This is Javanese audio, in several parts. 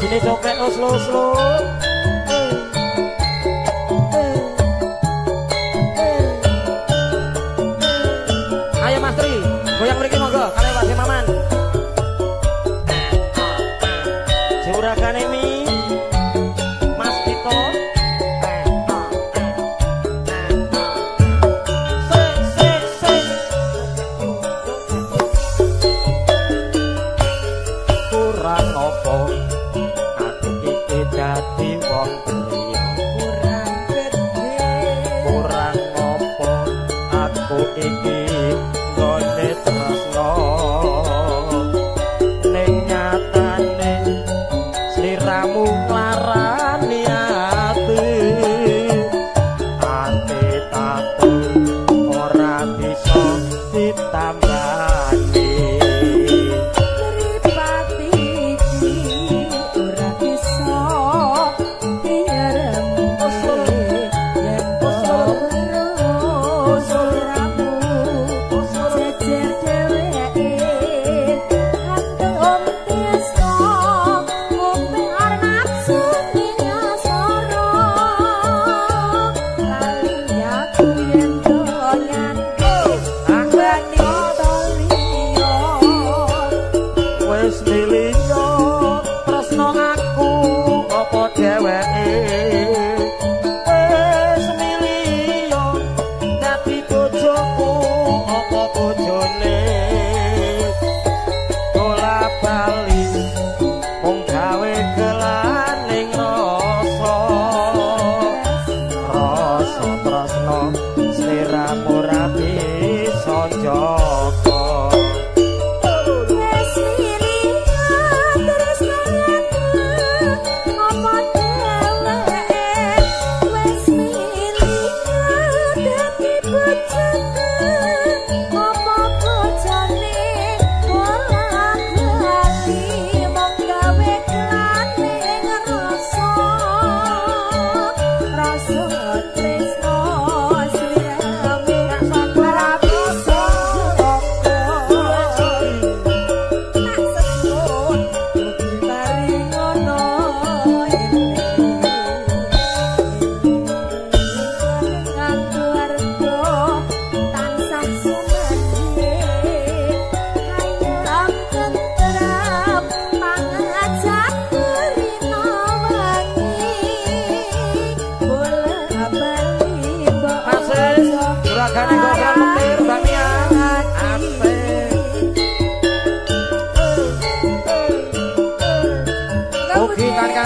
Ini cokek slow. Ayo Mas Tri, goyang mriki monggo kalian Pak Maman. Juragan ini Mas Tito. Kurang opo dadi wong liya kurang apa aku iki gone tresno ning nyatane sliramu nglarani ati tato ora bisa ditambani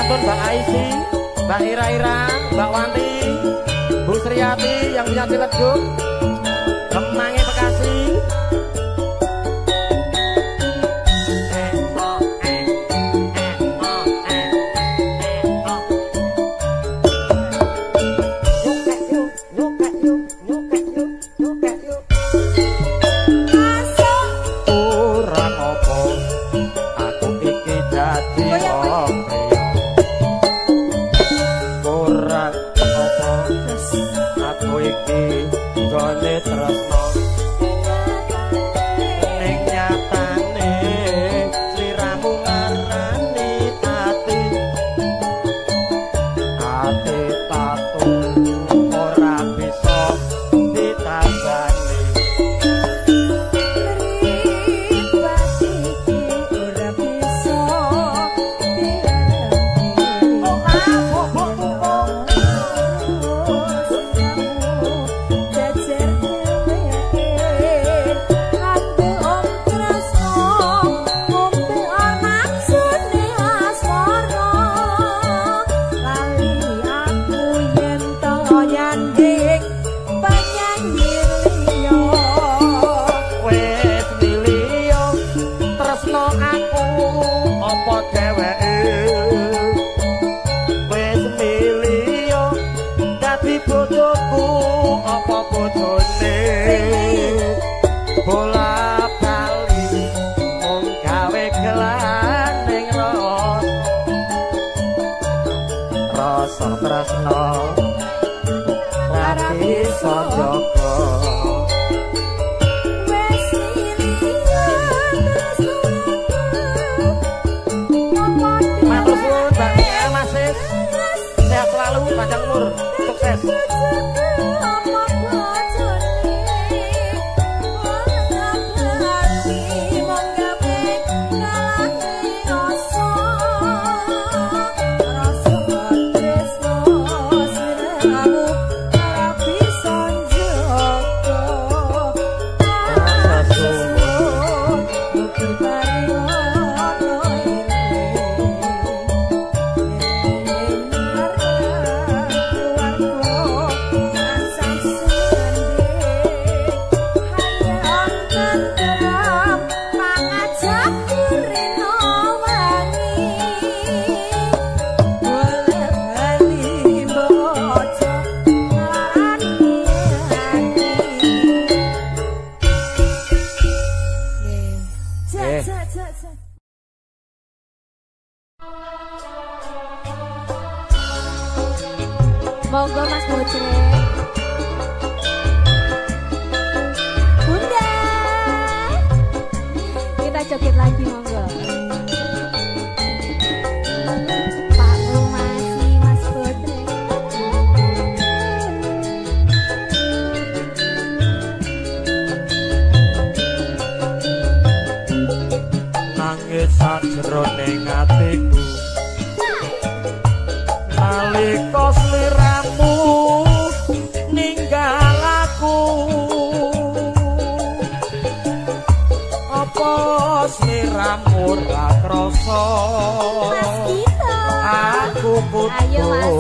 Mbak Aisy, Mbak Ira-Ira, Mbak Wanti, Bu Sriati yang punya Ciledug, Kemangi Bekasi. Gone sakroning atiku nalika sliramu ninggal aku apa sliramu ora krasa aku butuh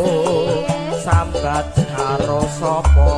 sambat karo sapa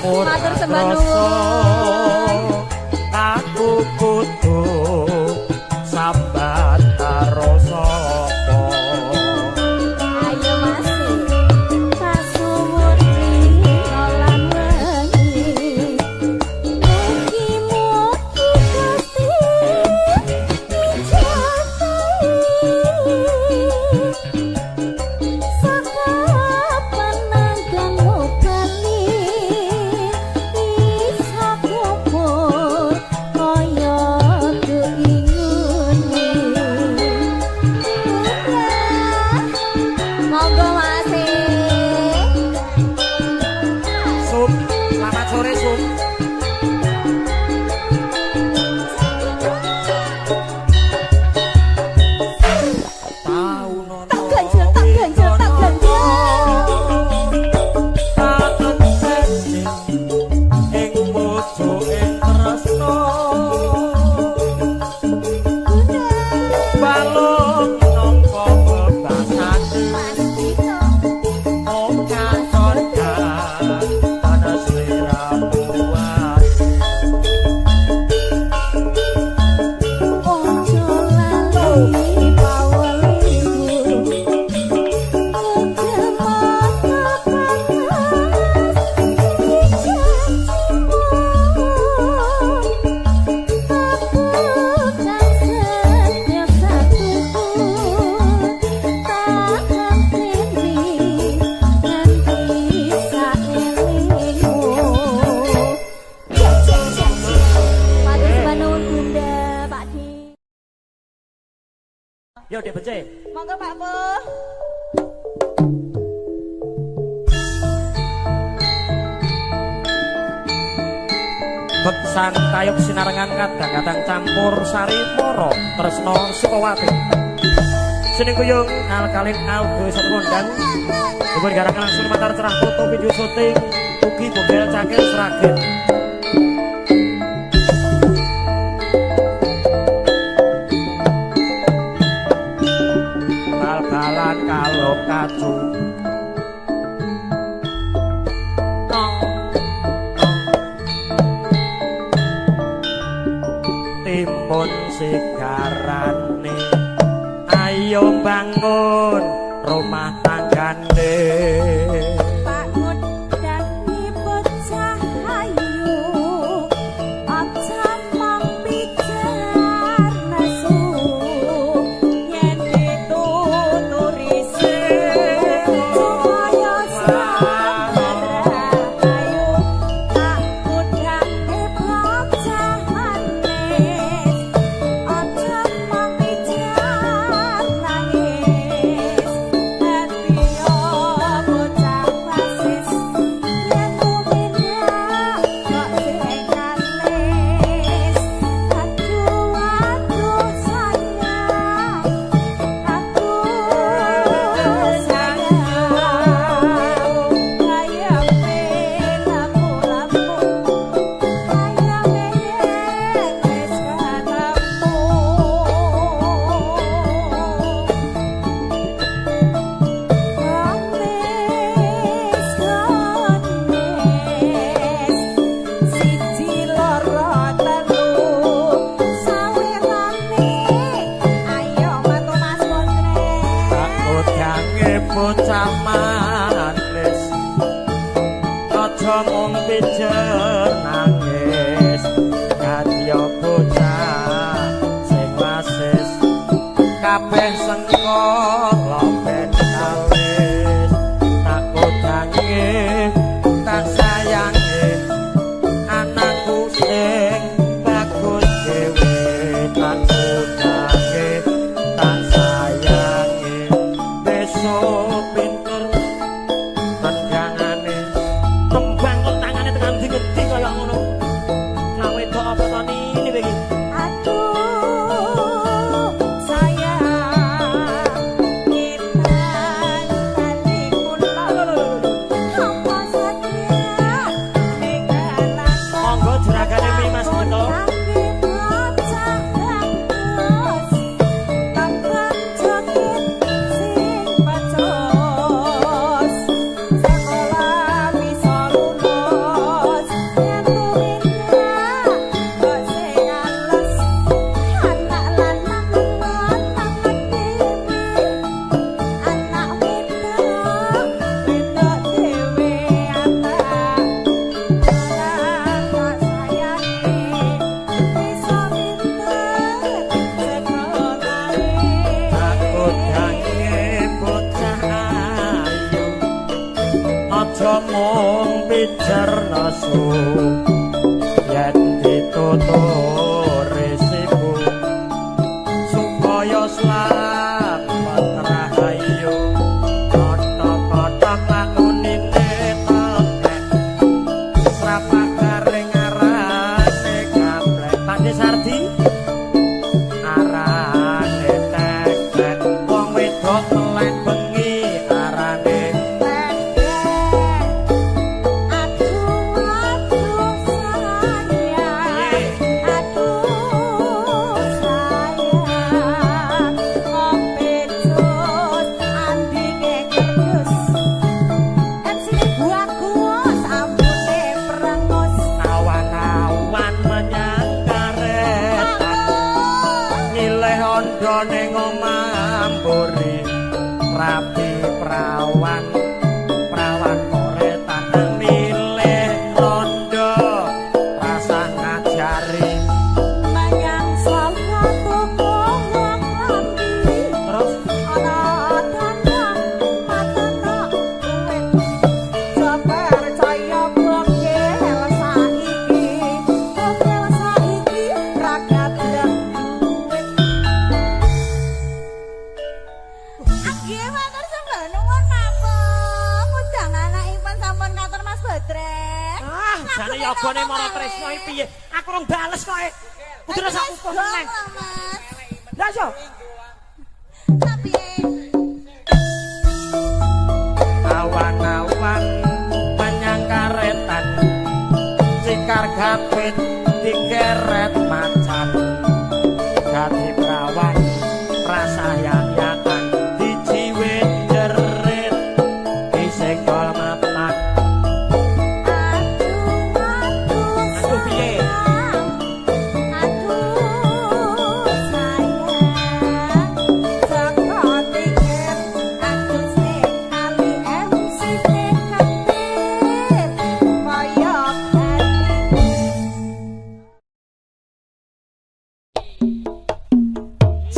Matur sembah nuwun. Aku kudu sambat karo sapa. Ayo masih kasuwun lan wengi. Mugi-mugi Gusti Yo Dek Bece. Monggo Pak Bu. Beksan kayuk sinarengan kadang-kadang campur sari moro tresno Sukawati. Seni kuyung alkalin Agus Kondang dipun garakan langsung matar cerah foto video syuting ugi bogel cakil Sragen bal-balan kalau kacu timun sigarane ayo bangun rumah tanggane bangun dan bocah ayu aja mampijar nasu yen dituturi supaya selamat rahayu aku dan bocah manis aja mampijar nangis hati yo bocah basis yen umine kok sing kalis aduh aduh sayang aku sayang kaya laku-laku kaya wis ketemu siji loro telu sawetane ayo matu Mas Putri takut gange bocah manis aja mung pijer nangis kadya bocah sing wasis kabeh sengkala ben kalis takut gange tak sayange anakku sing bagus dhewe takut gange tak sayange besok pinter tendangane tembang kok tangane tekan ndi-ndi kaya ngono nah wedok apa to ini iki aduh sayang intan tali kula apa saja ninggalan monggo juragane mi Mas Beto kangge bocah bagus tambah joget sing pacos sekolah bisa lulus yen umine kok sing ales anak lanang lanang dhewe anak wedok dhewe anak ora sayangi bisa pinter sekolahe takut gange bocah ayu aja mung pijer nasu yen ditutur resiko supaya selamat rahayu kotak-kotak lakunine tekek srapak garing arane gablek Pakde Sardi arane tekek wong wedok melek bengi arane aduh aduh sayang aduh sayang ngopi jus andike kerdus sini bagus ambune perengus awan-awan menyang karetan nyileh ondo ning omah mburi rapi prawan prawan koretan milih rondo rasa ngajari menyang salah tuku wong lambi terus ana dandang matana duit coba percaya bogel saiki rakyat dan duit Nggih matur sembah nuwun Pak. Mudang anakipun sampun katur Mas Badrek. jane yogane mara tresno iki piye aku rung bales kok kudu rasa utuh meneh Mas. lha yo Tapi kapit dikeret macan dadi prawan prasayang-yangan dijiwit jerit disenggol mapan aduh piye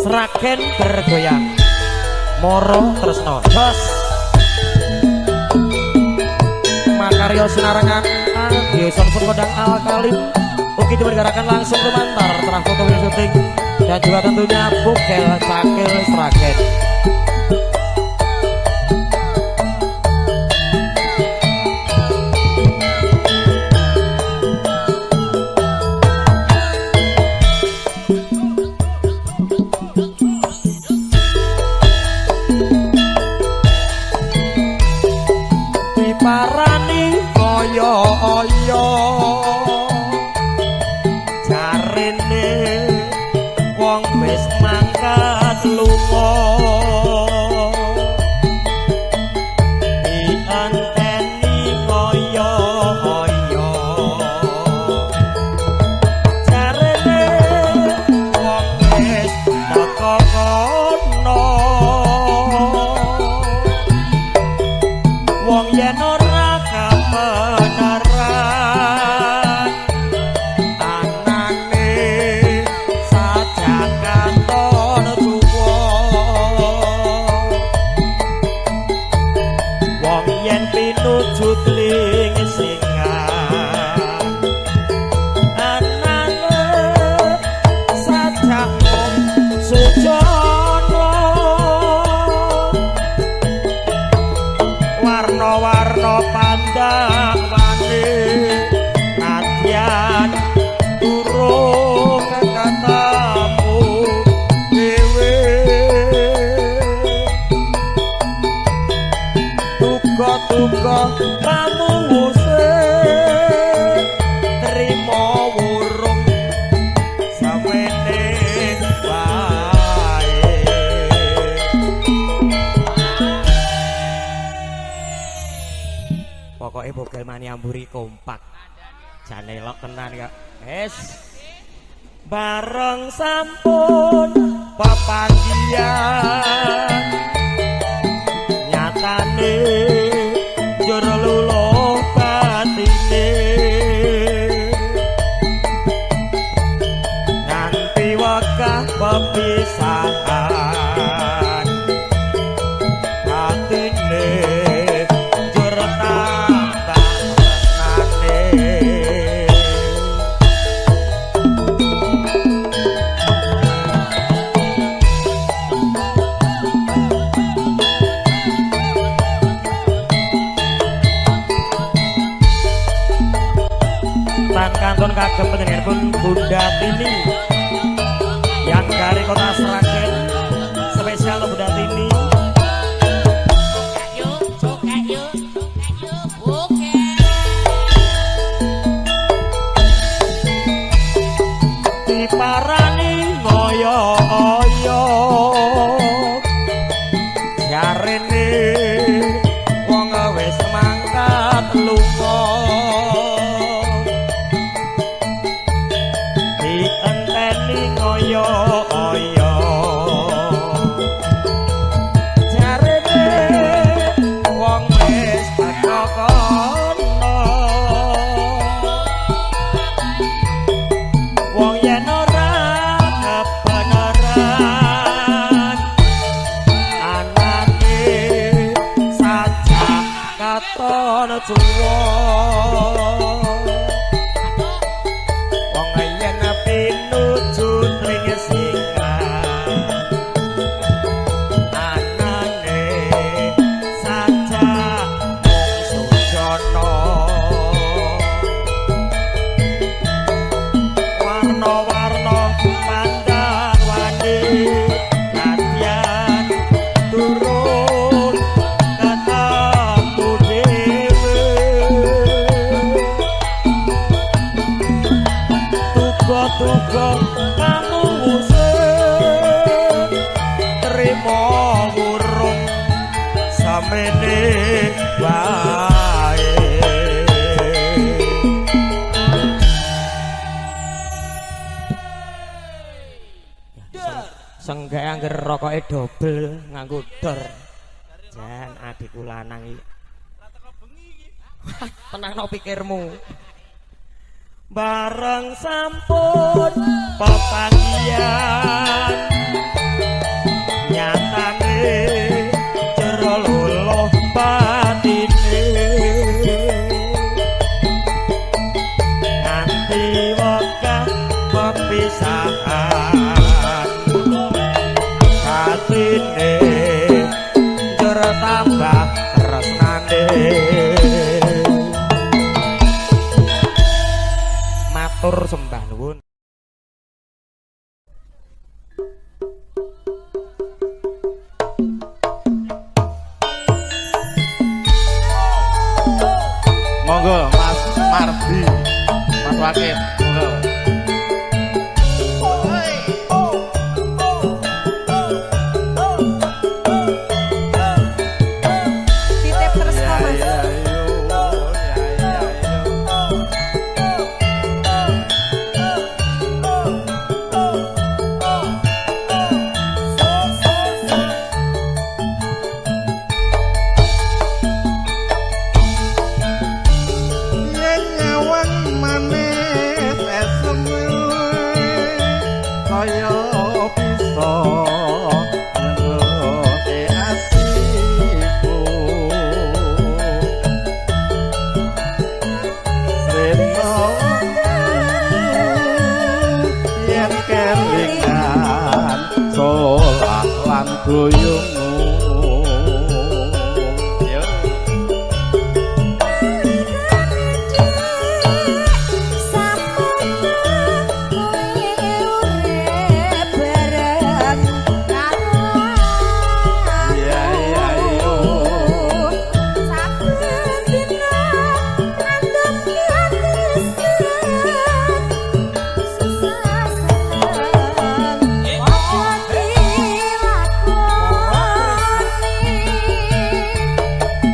Sragen bergoyang moro tresno jos makaryo sinarengan Desa Sumedang Alkalim ugi dipergarakan langsung lumantar terah foto syuting dan juga tentunya Bugel Cakil Sragen. Parani kaya aya jarene wong wis mangkat lunga dianteni kaya aya jarene wong wis teko kono wong yen ora kebenaran anane sajak katon tuwa wong yen pinuju ling singan anane sajak sujono warna-warna pandang wani nadyan durung katamu dewe tuga-tuga kamu musik terima wurung samene wae. Pokoknya Bugel Maniamburi kompak jane elok tenan kok wis bareng sampun papandian nyatane njur luluh batine nganti wekah pepisahan hatine njur kantun kagem panjenenganipun Bunda Tini yang dari kota Sragen spesial Bunda Tini diparani ngoyo-oyo jarene wong wis mangkat lunga oyo jarene wong wis teko kono wong yen ora kebenaran anake sajak katon tuwa wong yen pinuju ring singan anane sajak sujono warna-warna pandang wani nadyan turun ketemu dewe semene wae senggak angger rokoke dobel nganggo dor jan adikku lanang iki tenangno pikirmu bareng sampun pepanggian nyatane jero luluh batine nganti wekah pepisahan hatine jero tambah tresnane matur sembah nuwun monggo Mas Mardi Mas Wakil monggo Titip terus Mas. Goyongmu yo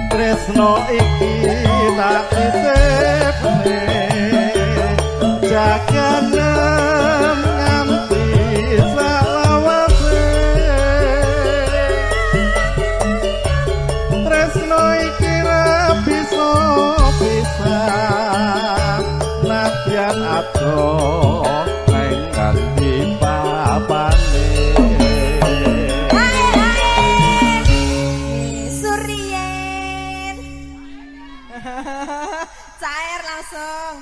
tresno iki tak titipne jaganem nganti salawase tresno iki ra bisa pisah nadyan adoh nang ganti papane cair langsung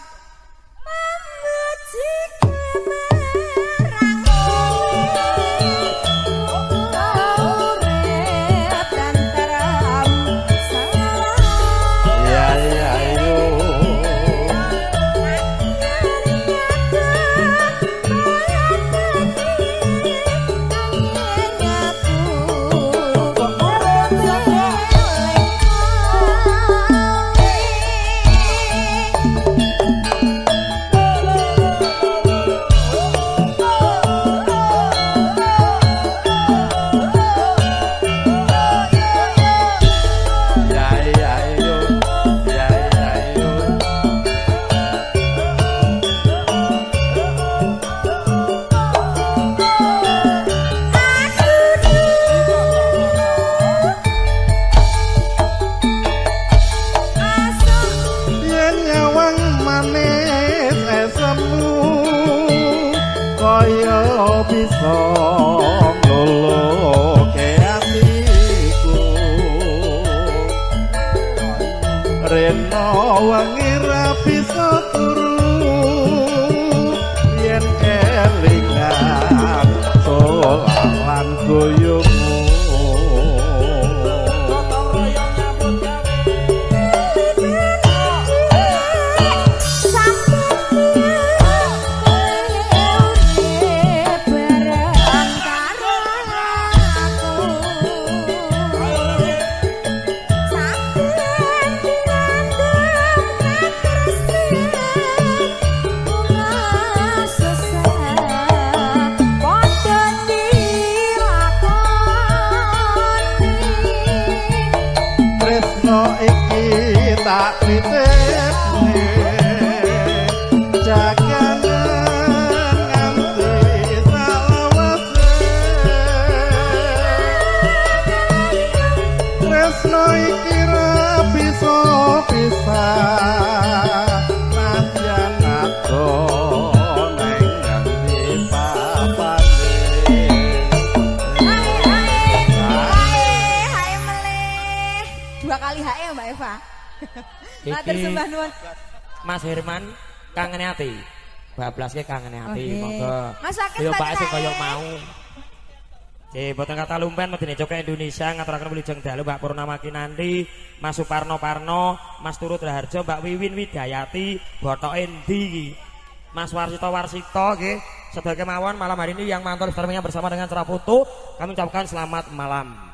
bisa nulungi atiku rena wengi ra bisa turu yen kelingan solan goyongmu tak titipne jaganan nganti salawase tresno iki ra bisa pisah nadyan ado neng nganti papane Hai meleh. Dua kali hae ya Mbak Eva. Matur sembah nuwun. Mas Herman kangene ati. Bablaske kangene ati, monggo. Mas Akeh Yo Pak sing hae. kaya mau. Boten kata lumpen medine Jogja Indonesia ngaturaken wilujeng dalu Mbak Purnama Kinanti, Mas Suparno Parno, Mas Turut Raharjo, Mbak Wiwin Widayati, Botok Endi iki. Mas Warsito Warsito nggih. Sebagai mawon malam hari ini yang mantul streamingnya bersama dengan cerah foto, kami ucapkan selamat malam.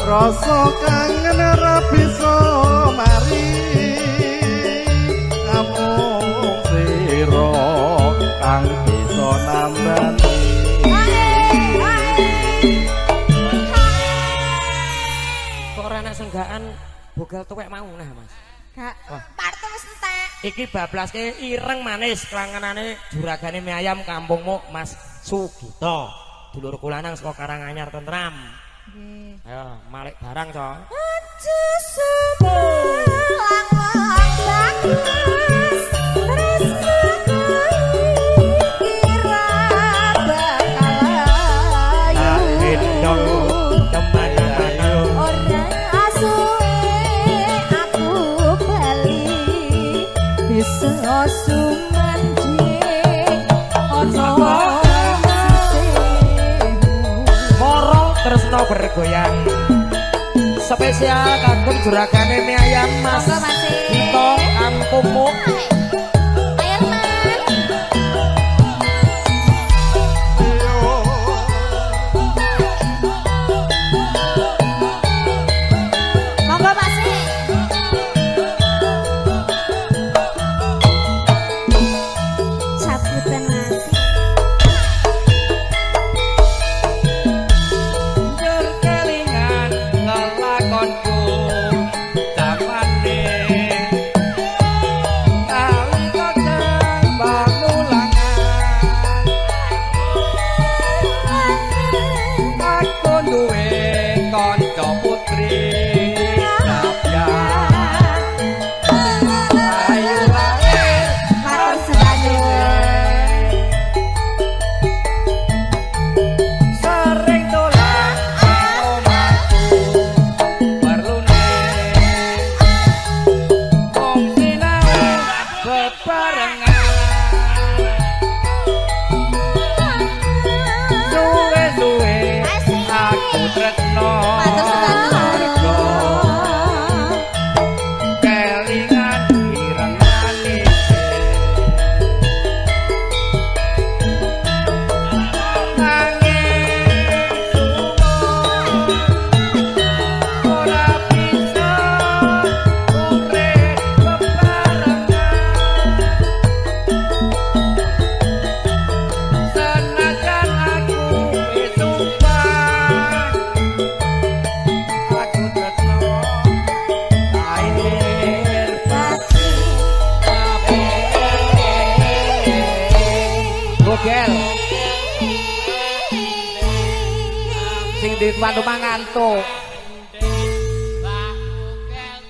Rasa kangen ra bisa mari namung sira kang bisa nambani Kok ora ana senggaan bogal tuwek mau nah Mas. Gak, partu wis entek. Iki bablaske ireng manis klangenane juragane mie ayam kampungmu Mas Sugito. Dulur kula nang saka Karanganyar tentram. Nggih. Ayo, malik barang, Cok. Aja sebelang bagus tresno kira bakal ayu kemana-mana orang asuhe aku bali bisa sumandi ono tresno bergoyang spesial kagem juragane mie ayam Mas Sugito kampungmu. Monggo Mas. Sabutan Mas. Bogel. Sing di tuan rumah ngantuk.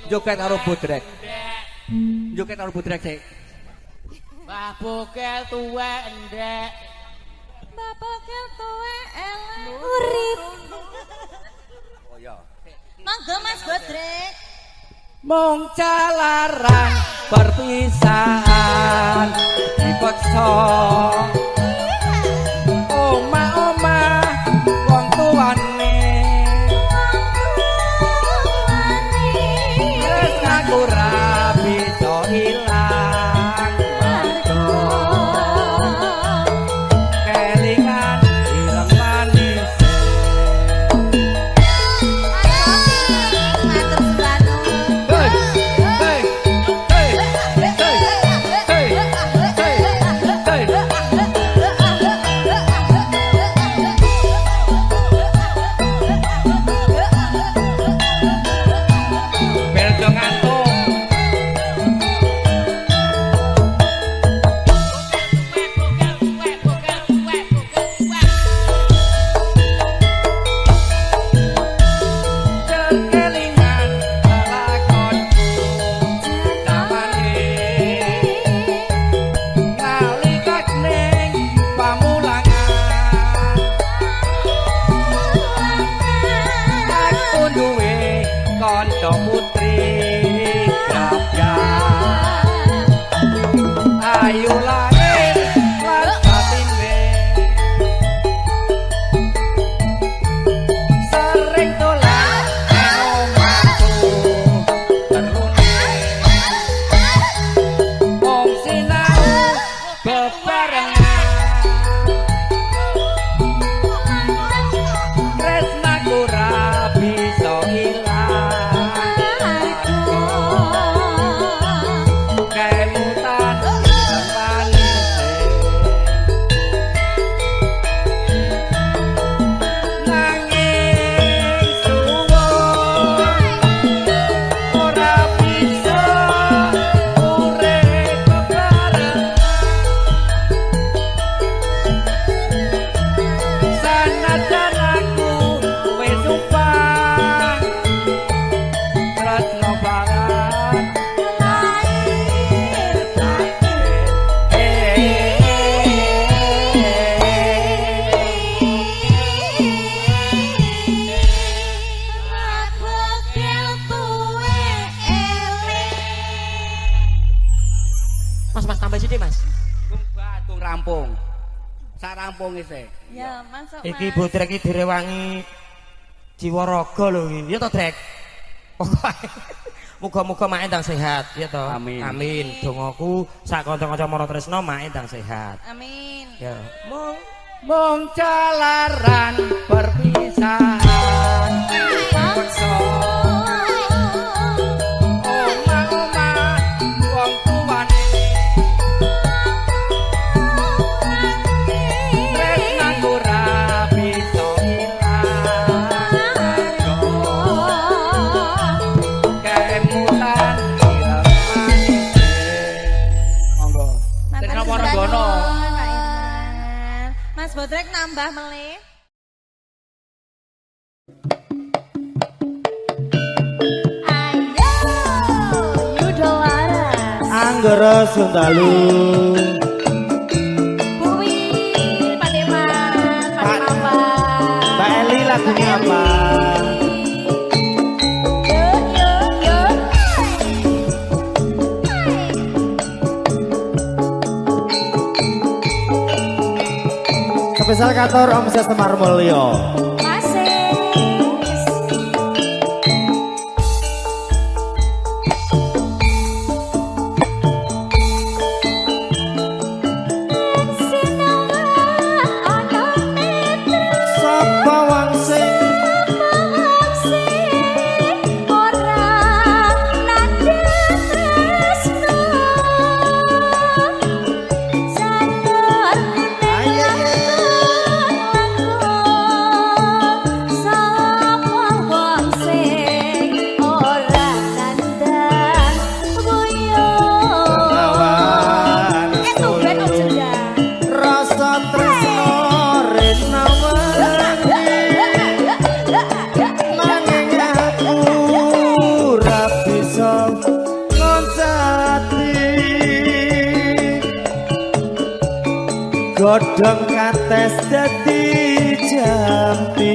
Joget karo budrek. Joget karo budrek sik. Mbah Bogel tuwek ndek. Mbah Bogel tuwek elek urip. Oh ya. Monggo Mas Bodrek. Mung calaran perpisahan dipaksa. Oma-oma wong tuane. Wis ngaku ra bisa ilang. Kelingan ireng manis. Matur suwun. Ayu lahir lan batine sering dolan omahku terune wong sinau bebarengan tresnaku ra bisa ilang kemutan Mas tambah sithik Mas. Tung rampung. Sak rampung isih. Ya, masuk. Iki Bodrek iki direwangi jiwa raga lho iki. Ya to, Drek. Muga-muga mak endang sehat, ya to. Amin. Amin. Dongaku sak kanca-kanca Mara Tresna mak endang sehat. Amin. Ya. Mung calaran perpisahan paksa oma-oma wong tuane tresnaku ra bisa ilang kemutan ireng manis. Monggo Matur Tresna suwun, Wargono. Pak Irwan. Mas Bodrek nambah melih. Ayo, Yudo Waras. Anggara Sundalu. Buwi, Pak Deman, Pak apa? Mbak Eli lagunya apa? Yuk, yuk, yuk. Spesial kantor Om Ses Semar Mulyo. Masih. Sapa wong sing Sabar godhong kates dadi jampi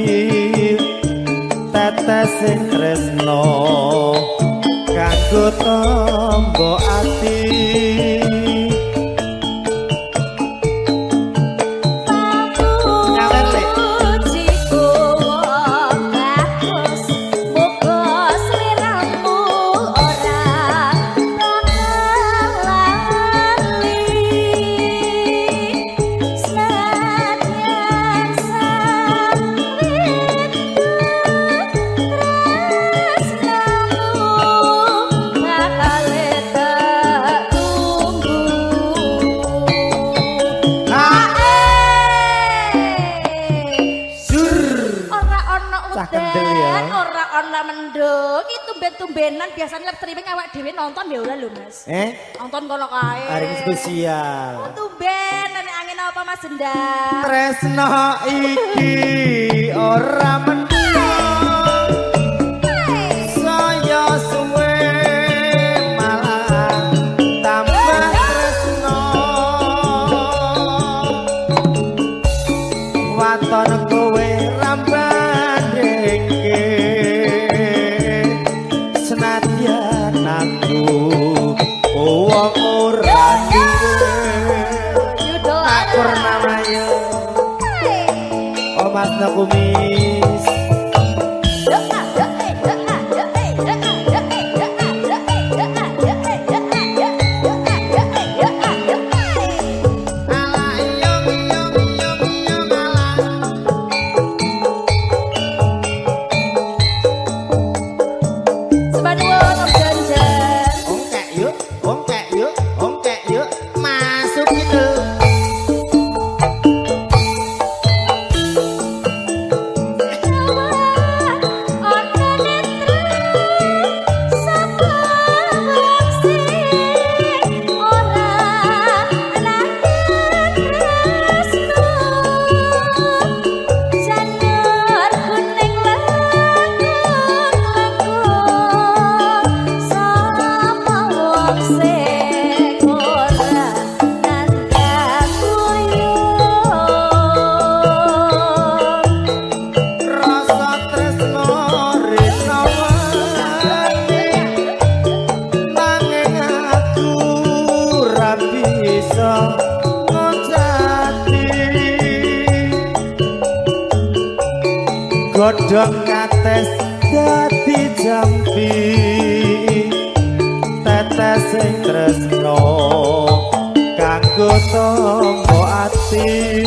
tetes sing tresno kanggo tombo ati tumben-tumbenan biasanya live streaming awak dhewe nonton ya ora lho Mas. Nonton kono kae. Hari ini spesial. Tumben nek angin apa Mas Dendang? Tresno iki ora mendang. Saya suwe malah tambah tresno. Waton kowe ramban dengke. Senadyan aku wong ora duwe tak purnama yo Mas Nakumis godhong kates dadi jampi tetes sing tresno kanggo tombo ati